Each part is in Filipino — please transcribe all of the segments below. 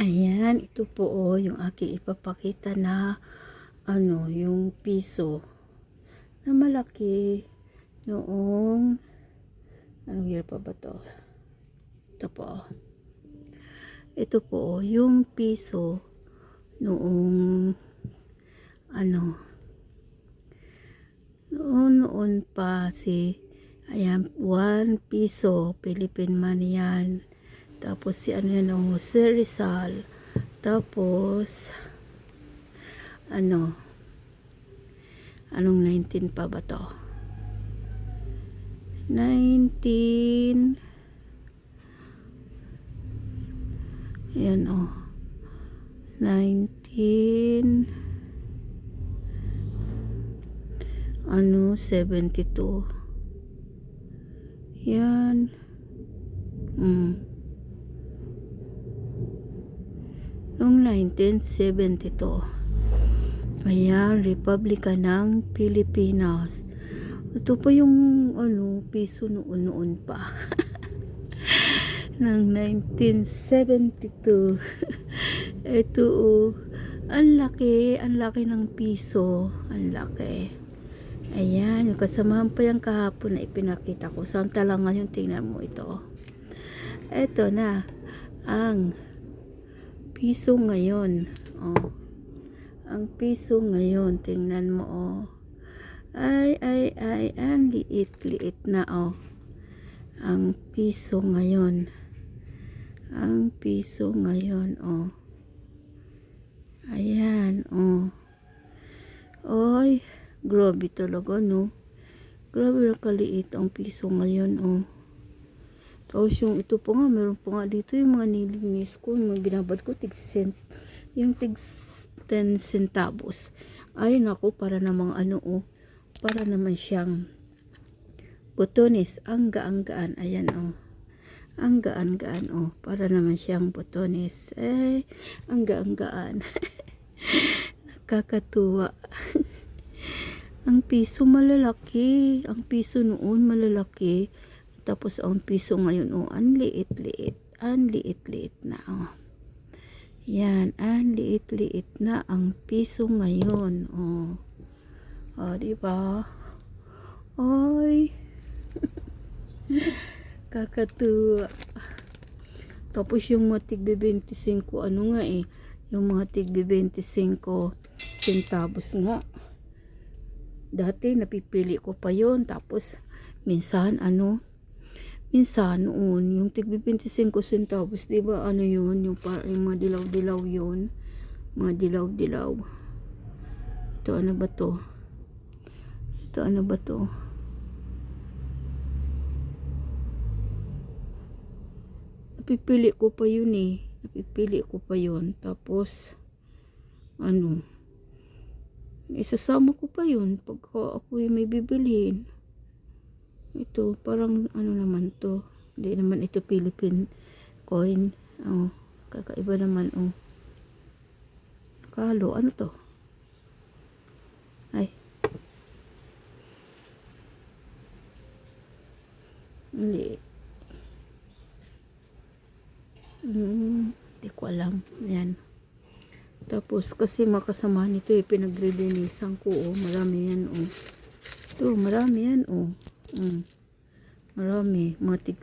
Ayan, ito po yung aking ipapakita na yung piso na malaki noong anong year pa ba to? Ito po. Ito po yung piso noong noon pa ayan, 1 piso Philippine money yan. Tapos si Jose Rizal. Tapos anong 19 pa ba to? 19 ayan 19 72 yan. Noong 1972. Ayan, Republika ng Pilipinas. Ito pa yung piso noon pa. ng 1972. Ito ang laki ng piso. Ang laki. Ayan, yung kasamahan pa yung kahapon na ipinakita ko. Samantala ngayon, tingnan mo ito. Ito na ang piso ngayon. Ang piso ngayon, tingnan mo Ay, ang liit na Ang piso ngayon. Ang piso ngayon, Ayan, Oy, grabe talaga, no? Grabe na kaliit ang piso ngayon, Tapos yung ito po nga, meron po nga dito yung mga nilinis ko, yung mga binabad ko, yung tig 10 centavos. Ay, naku, para namang para naman siyang botones. Ang gaan-gaan, ayan, ang gaan-gaan, para naman siyang botones. Ang gaan-gaan. Nakakatuwa. Ang piso malalaki. Ang piso noon malalaki. Tapos ang piso ngayon, ang liit-liit. Ang liit-liit na, Yan, ang liit-liit na ang piso ngayon, diba? Oy. Kakatuwa. Tapos yung mga tigbe 25, yung mga tigbe 25 centavos nga. Dati napipili ko pa yon. Tapos minsan minsan noon yung tigbe 25 centavos, diba yun, yung mga dilaw-dilaw yun, mga dilaw-dilaw. Ito ano ba to? Napipili ko pa yun Tapos isasama ko pa yun pagka ako may bibilhin. Ito, parang naman to. Hindi naman ito Philippine coin. Kakaiba naman, Nakalo, ano to? Ay. Hindi. Hindi ko alam. Yan. Tapos, kasi makasama nito, pinagre-linisan ko, Marami yan, Ito, marami yan, Marami. Mga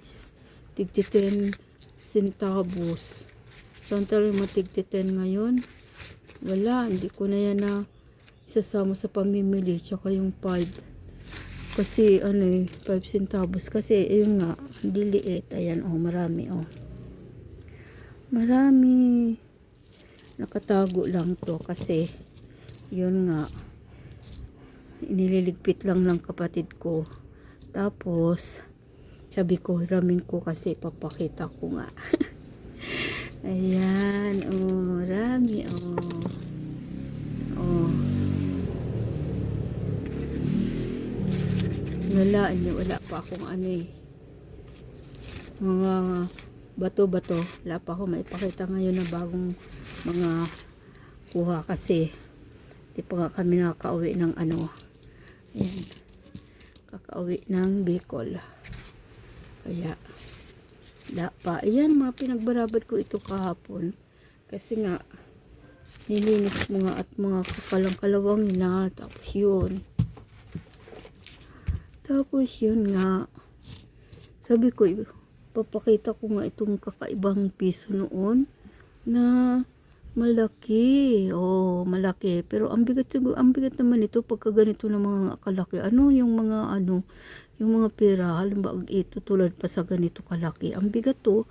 tig 10 centavos. Samantala yung mga tig 10 ngayon, wala. Hindi ko na yan na isasama sa pamimili. Tsaka yung 5. Kasi, 5 centavos. Kasi, yun nga, diliit. Ayan, marami, Marami. Nakatago lang to kasi, yun nga, iniligpit lang ng kapatid ko. Tapos, sabi ko, ramin ko kasi papakita ko nga. Ayan, rami, wala pa akong mga bato-bato. Wala pa ako maipakita ngayon na bagong mga kuha kasi di pa nga kami nakaka-uwi ng ayan, kakauwi ng Bicol. Kaya wala pa. Ayan, mga pinagbarabad ko ito kahapon. Kasi nga, nilinis mo nga at mga kakalang-kalawangin na. Tapos yun. Tapos yun nga. Sabi ko, papakita ko nga itong kakaibang piso noon na malaki. Oh, malaki. Pero ang bigat naman ito pagka ganito na mga kalaki. Ano yung mga yung mga pera, halimbawa ito tulad pa sa ganito kalaki. Ang bigat to.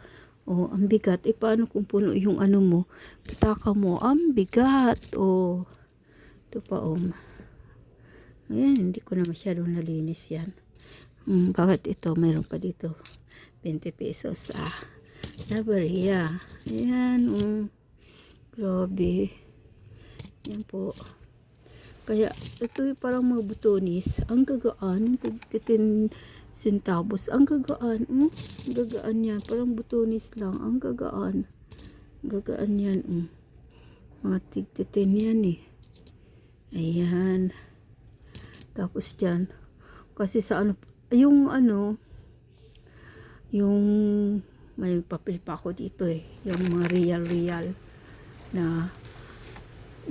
Oh, ang bigat. Paano kung puno yung mo? Pitaka mo. Ang bigat. Oh. Ito pa, ayan, hindi ko na masyadong nalinis yan. Bakit ito? Mayroon pa dito. 20 pesos. Na bariya. Ayan, grabe. Yan po. Kaya, ito yung parang mga butonis. Ang gagaan. 10 centavos. Ang gagaan. Gagaan yan. Parang butonis lang. Ang gagaan. Gagaan yan. Mga tig-10 yan eh. Ayan. Tapos dyan. Kasi sa yung may papel pa ako dito eh. Yung mga real na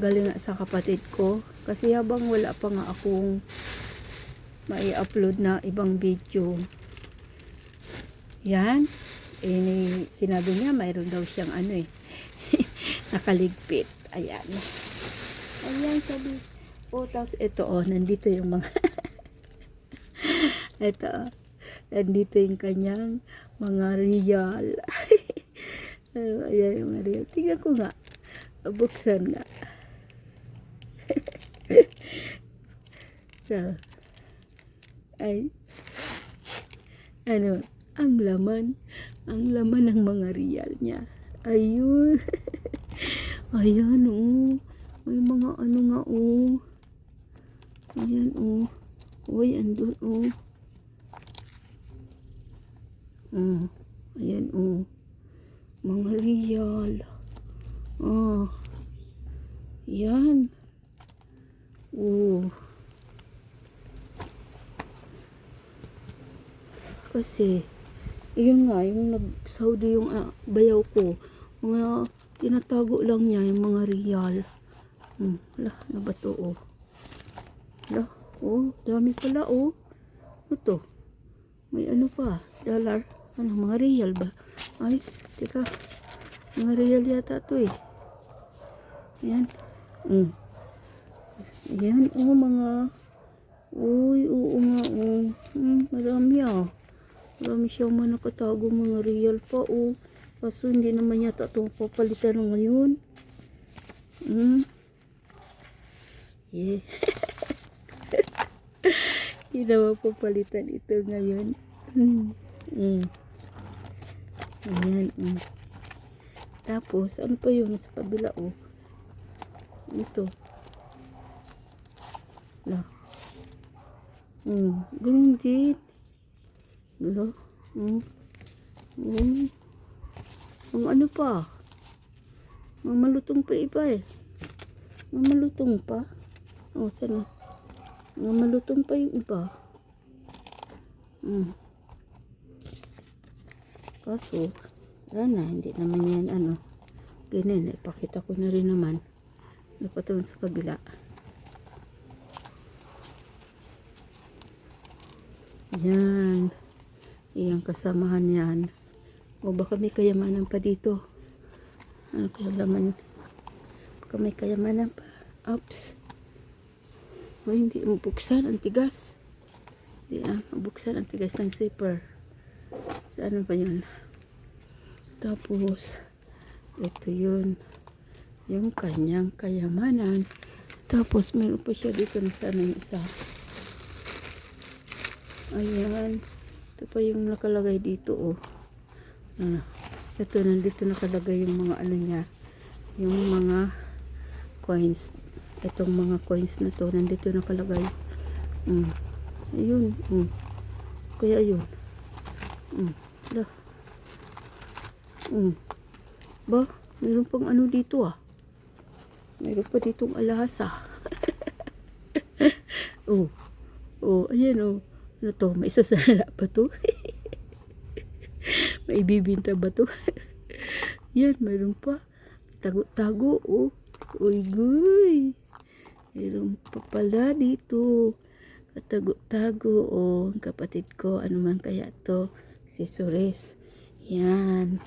galing sa kapatid ko. Kasi habang wala pa nga akong mai-upload na ibang video. Yan. Sinabi niya mayroon daw siyang nakaligpit. Ayan. Ayan, sabi. Tapos ito, nandito yung mga ito, nandito yung kanyang mga real. Ayan yung mga real. Tingnan ko nga. Buksan nga. So, ang laman ng mga real niya. Ayun. Ayan, may mga nga, ayan, uy, andun, ayan, mga real. Yan. Kasi, yun nga, yung nag-Saudi yung bayaw ko, mga tinatago lang niya yung mga real. Na ba to, dami pala, Ito, may pa, dollar, mga real ba? Ay, teka, mga real yata to eh. Ayan, ayan, mga, oo nga, marami marami siyang mga nakatago mga real pa, kaso hindi naman yata itong papalitan ng ngayon. Yeah. Hindi naman papalitan ito ngayon. Ayan. Tapos, ano pa yun sa kabila, ito. Ganun din. Ang pa. Mamalutong pa iba eh. Mamalutong pa. Sana. Mamalutong pa yung iba. Kaso, hindi naman yan ganyan, ipakita ko na rin naman. Napatawan sa kabila. Yan. Iyang kasamahan yan. Baka may kayamanan pa dito. Ano kaya laman? Baka may kayamanan pa. Oops. Hindi mabuksan. Ang tigas. Hindi mabuksan. Ang tigas ng zipper. Saan ba yun? Tapos, ito yun. Yung kanyang kayamanan. Tapos, meron pa siya dito na sana yung isa. Ayan. Ito pa yung nakalagay dito, Ito, nandito nakalagay yung mga niya. Yung mga coins. Itong mga coins na to, nandito nakalagay. Ayun. Kaya yun. Ba, meron pang dito, Meron pa ditong alasa. Ayan, Ano to? May isasala pa to? May bibinta ba to? Yan, mayroon pa. Tago-tago, oh. Uy, guy. Meron pa pala dito. Katago-tago, oh. Ang kapatid ko, ano man kaya to? Si Sures. Yan.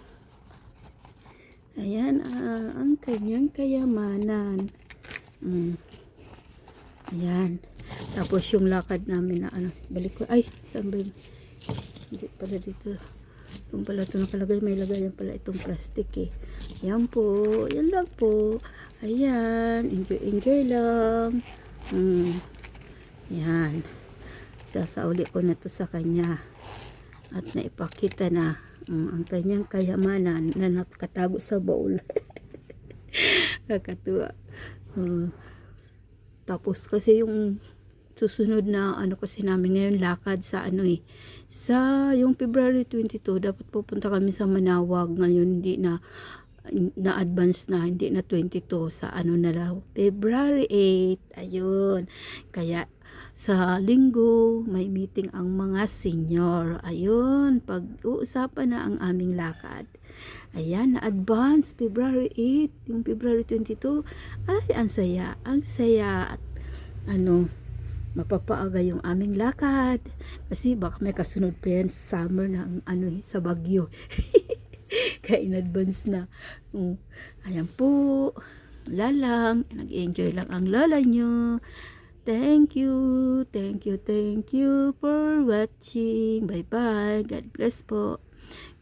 Ayan, ang kanyang kayamanan. Ayan. Tapos yung lakad namin na ano, balik ko. Ay, saan ba yun? Hindi pala dito. Kung pala ito nakalagay, may lagayan pala itong plastic eh. Yan po. Yan lang po. Ayan. Enjoy, enjoy lang. Yan. Sasauli ko na to sa kanya. At naipakita na ang kanyang kayamanan na nakatago sa bowl. Kakatuwa. Tapos kasi yung susunod na ano kasi namin ngayon lakad sa ano eh. Sa yung February 22 dapat pupunta kami sa Manawag. Ngayon hindi na advance na, hindi na 22 sa ano na lang. February 8. Ayun. Kaya sa linggo may meeting ang mga senior. Ayun, pag-uusapan na ang aming lakad. Ayan, na-advance February 8, yung February 22. Ay, ang saya, ang saya. At ano, mapapaaga yung aming lakad. Kasi baka may kasunod pa yan summer na ano eh, sa Baguio. Kaya in-advance na. Ayan po. Lalang, nag-enjoy lang ang lola nyo. Thank you, thank you, thank you for watching. Bye-bye. God bless po.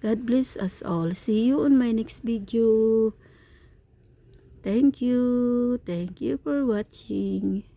God bless us all. See you on my next video. Thank you for watching.